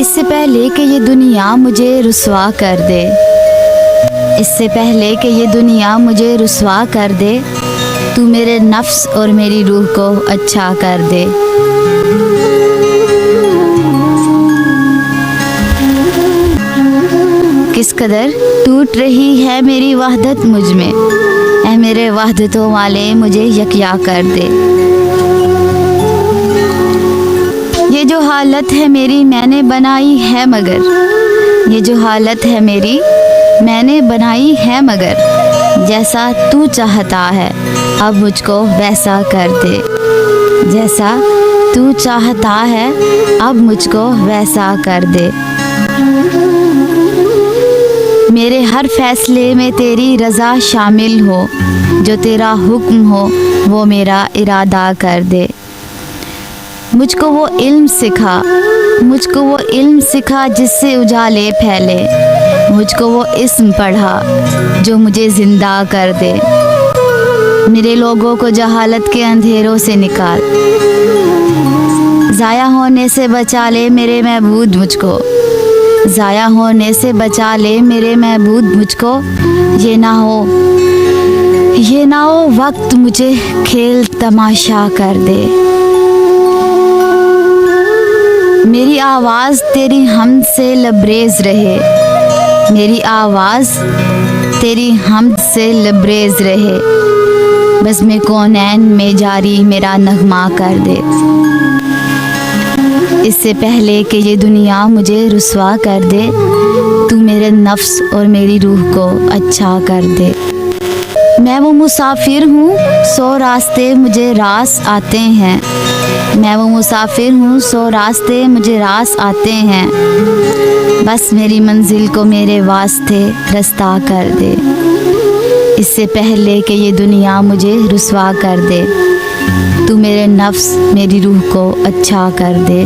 इससे पहले कि ये दुनिया मुझे रुसवा कर दे, इससे पहले कि ये दुनिया मुझे रुसवा कर दे, तू मेरे नफ्स और मेरी रूह को अच्छा कर दे। किस कदर टूट रही है मेरी वहदत मुझ में, ऐ मेरे वहदतों वाले मुझे यकया कर दे। ये जो हालत है मेरी मैंने बनाई है मगर, ये जो हालत है मेरी मैंने बनाई है मगर, जैसा तू चाहता है अब मुझको वैसा कर दे, जैसा तू चाहता है अब मुझको वैसा कर दे। मेरे हर फैसले में तेरी रज़ा शामिल हो, जो तेरा हुक्म हो वो मेरा इरादा कर दे। मुझको वो इल्म सिखा, मुझको वो इल्म सिखा जिससे उजाले फैले, मुझको वो इस्म पढ़ा जो मुझे ज़िंदा कर दे। मेरे लोगों को जहालत के अंधेरों से निकाल, ज़ाया होने से बचा ले मेरे महबूद मुझको, ज़ाया होने से बचा ले मेरे महबूद मुझको। ये ना हो वक्त मुझे खेल तमाशा कर दे। मेरी आवाज़ तेरी हमद से लबरेज़ रहे, मेरी आवाज़ तेरी हमद से लबरेज़ रहे, बस में कौनैन में जारी मेरा नगमा कर दे। इससे पहले कि ये दुनिया मुझे रुसवा कर दे, तू मेरे नफ्स और मेरी रूह को अच्छा कर दे। मैं वो मुसाफिर हूँ सौ रास्ते मुझे रास आते हैं, मैं वो मुसाफिर हूँ सौ रास्ते मुझे रास आते हैं, बस मेरी मंजिल को मेरे वास्ते रास्ता कर दे। इससे पहले कि ये दुनिया मुझे रुसवा कर दे, तू मेरे नफ्स मेरी रूह को अच्छा कर दे।